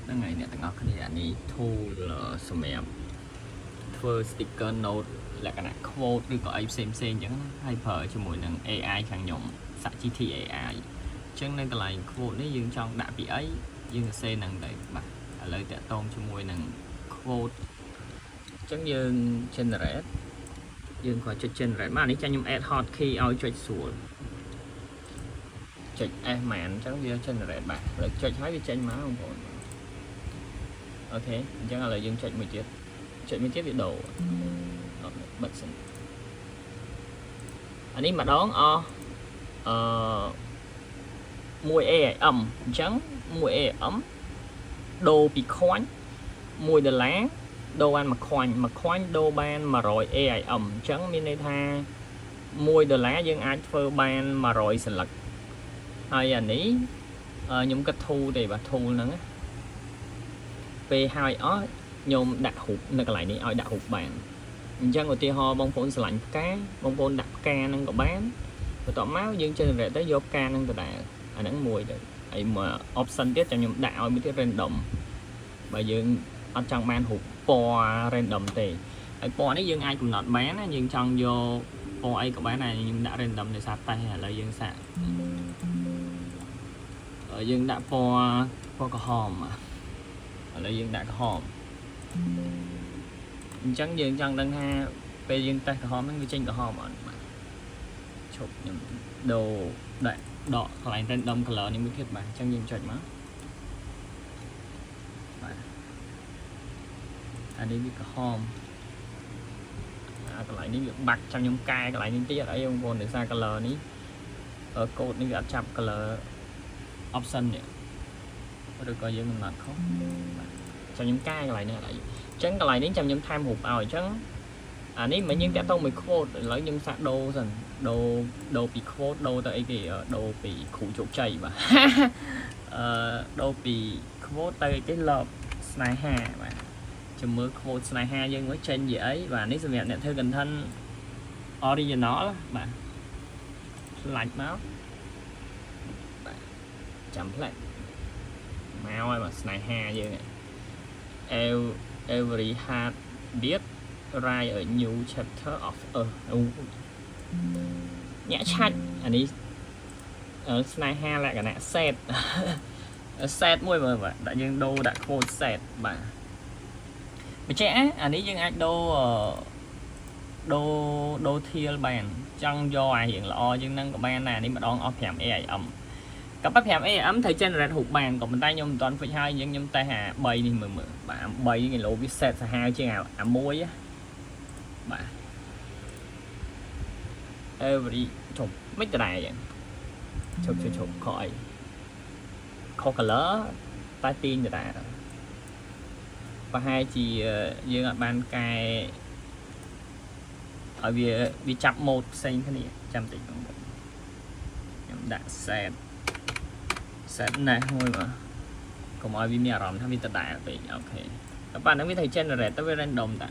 Nó ngày này tặng ngọc cái này tool sầm mềm thưa sticker note là cái này quoteឬក៏អីផ្សេងអញ្ចឹងហើយប្រើជាមួយនឹង AI ខាងខ្ញុំសាក់ GT AI អញ្ចឹងនៅកន្លែង quote នេះយើងចង់ដាក់ពីអីយើងសរសេរនឹងទៅបាទឥឡូវតាក់ទងជាមួយនឹង quote អញ្ចឹងយើង generate យើងក៏ចុច generate មកនេះចាញ់ខ្ញុំ add hotkey ឲ្យចុចស្រួលចុច S មែនអញ្ចឹងវា generate បាទឥឡូវចុចហើយវាចេញមកបងប្អូនអូខេអញ្ចឹងឥឡូវយើងចុចមួយទៀតវាដូរអូខេបិទសិនអានេះម្ដង1 AIM អញ្ចឹង1 AIM ដូរពីខ្វាញ់$1ដូរបានមួយខ្វាញ់ដូរបាន100 AIM អញ្ចឹងមានន័យថា$1យើងអាចធ្វើបាន100សន្លឹកហើយអានេះខ្ញុំគិតធូរទេបាទធូរហ្នឹងពេលហើយអស់ខ្ញុំដាក់រូបនៅកន្លែងនេះឲ្យដាក់រូបបានអញ្ចឹងឧទាហរណ៍បងប្អូនស្រឡាញ់ផ្កាបងប្អូនដាក់ផ្កាហ្នឹងក៏បានបន្ទាប់មកយើង generate ទៅយកផ្កាហ្នឹងទៅដែរអាហ្នឹងមួយទៅហើយមួយ option ទៀតចាំខ្ញុំដាក់ឲ្យមួយទៀត random បើយើងអត់ចង់បានរូបពណ៌ random ទេហើយពណ៌នេះយើងអាចកំណត់បានណាយើងចង់យកពណ៌អីក៏បានដែរខ្ញុំដាក់ random ដោយសារតែឥឡូវយើងសាកយើងដាក់ពណ៌ក្រហមឥឡូវយើងដាក់ក្រហមអញ្ចឹងយើងចង់ដឹងថាពេលយើងតេស្តក្រហមហ្នឹងវាចេញក្រហមអត់បាទឈប់ខ្ញុំដូរដាក់ដកកន្លែង random color នេះមួយទៀតបាទអញ្ចឹងយើងចុចមកបាទអានេះវាក្រហមកន្លែងនេះវាបាក់ចាំខ្ញុំកែកន្លែងនេះទៀតអីបងប្អូនដោយសារ color នេះកូដនេះវាអត់ចាប់ color option នេះឬក៏យើងកំណត់ខុសបាទចាំខ្ញុំកែកន្លែងនេះអីអញ្ចឹងកន្លែងនេះចាំខ្ញុំថែមរូបឲ្យអញ្ចឹងអានេះមិនយើងតាក់ទងមួយ quote ឥឡូវខ្ញុំសាក់ដូរសិនដូរពី quote ដូរទៅអីគេដូរពីគ្រូជោគជ័យបាទដូរពី quote ទៅអីគេ love ស្នេហាបាទចាំមើល quote ស្នេហាយើងមើលចេញជាអីបាទនេះសម្រាប់អ្នកធ្វើ content original បាទឆ្លាច់មកបាទចាំផ្លែមកហើយបាទស្នេហាយើងevery heart beat write a new chapter of earth ញាក់ឆាច់អានេះស្នេហាលក្ខណៈ set មួយមើលបាទដាក់យើងដូរដាក់ quote set បាទបញ្ជាក់អានេះយើងអាចដូរធៀលបានចង់យកអារៀងល្អជាងហ្នឹងក៏បានដែរអានេះម្ដងអស់5 AIM ក៏ប៉ុន្តែ5 AM ត្រូវ generate រូបបានក៏ប៉ុន្តែខ្ញុំមិនទាន់ហ្វិចហើយខ្ញុំតេស្តអា3នេះមើលបាទ3គីឡូវា set សាហាវជាងអា1បាទ every ជប់មិនដែរយ៉ាងជប់ខអីខ color តែទាញដែរប្រហែលជាយើងអាចបានកែឲ្យវាចាប់ mode ផ្សេងគ្នាចាំតិចបងប្អូនខ្ញុំដាក់ set ណែមួយបាទកុំឲ្យវាមានអារម្មណ៍ថាវាដដែលពេកអូខេតែប៉ាហ្នឹងវាត្រូវ generate ទៅវា random តា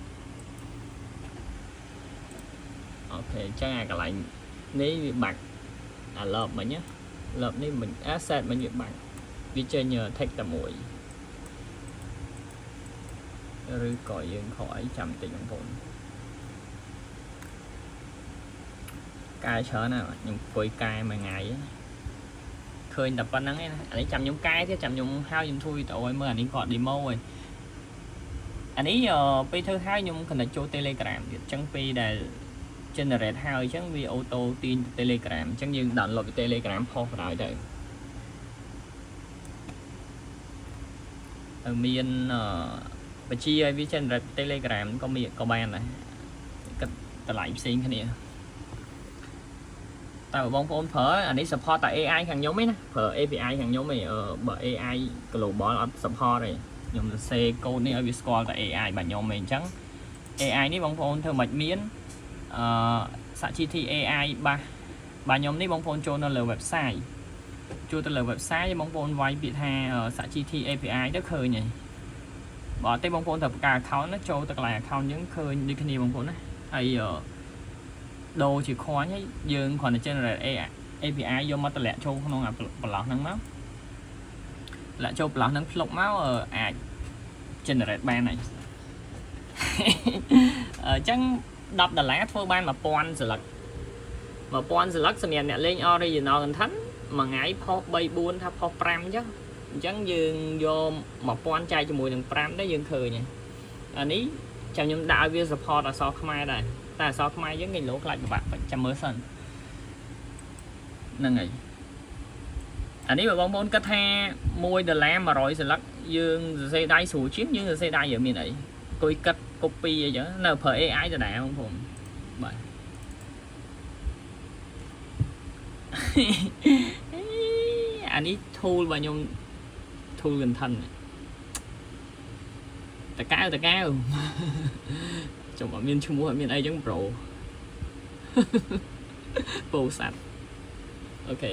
អូខេអញ្ចឹងអាកន្លែងនេះវាបាក់អា love មិញណា love នេះមិញ set មិញវាបាក់វាចេញ text តែមួយឬក៏យើងខកអីចាំតិចបងប្អូនកែច្រើនណាខ្ញុំអង្គុយកែមួយថ្ងៃឃើញតែប៉ុណ្្នឹងឯណាអានេះចាំខ្ញុំកែទៀតចាំខ្ញុំហៅខ្ញុំជួយទៅឲ្យមើលអានេះគាត់ demo ឯងអានេះពេលធ្វើហើយខ្ញុំ connect ចូល Telegram ទៀតអញ្ចឹងពេលដែល generate ហើយអញ្ចឹងវា auto ទាញ Telegram អញ្ចឹងយើង download ពី Telegram ផុសបណ្ដោយទៅមានបញ្ជាឲ្យវា generate Telegram ក៏បានដែរគិតតម្លៃផ្សេងគ្នាតែបងប្អូនប្រើអានេះ support តែ AI ខាងខ្ញុំឯណាប្រើ API ខាងខ្ញុំឯបើ AI global អត់ support ទេខ្ញុំសរសេរ code នេះឲ្យវាស្គាល់តែ AI បាទខ្ញុំឯងអញ្ចឹង AI នេះបងប្អូនធ្វើមិនមានសាក់ GT AI បាទខ្ញុំនេះបងប្អូនចូលនៅលើ website ចូលទៅលើ website បងប្អូនវាយពាក្យថាសាក់ GT API ទៅឃើញហើយបើអត់ទេបងប្អូនត្រូវបង្កើត account ណាចូលទៅកន្លែង account យើងឃើញដូចគ្នាបងប្អូនណាហើយដូរជាខ្វាញ់ហើយយើងគ្រាន់តែ generate API យកមកតម្លាក់ចូលក្នុងប្រឡោះហ្នឹងមក lại cho lọ nâng lục máu generate ban này chẳng đọc đà lát phô ban mà pon sự lật xem nhận lên original gần thánh mà ngái phô bay buôn tháp phô pram chứ chẳng dương vô mà pon chai cho mùi đừng pram đấy dương khơi nha anh ý chào nhóm đạo viên support là so khmai đây ta so khmai với người lỗ lại của bạn phải chăm mới sân nâng nghỉ anh ấy mà bóng bốn cách ha môi đờ lam mà rồi sẽ lắc dương xe đai sủ chiếc nhưng xe đai ở miền ấy coi cắt copy vậy chứ nào phở AI cho đại khôngผมvậy anh ấy thu và nhung thu gần thân ta cao chồng ở miền trung ở miền ấy giống pro pro sạch ok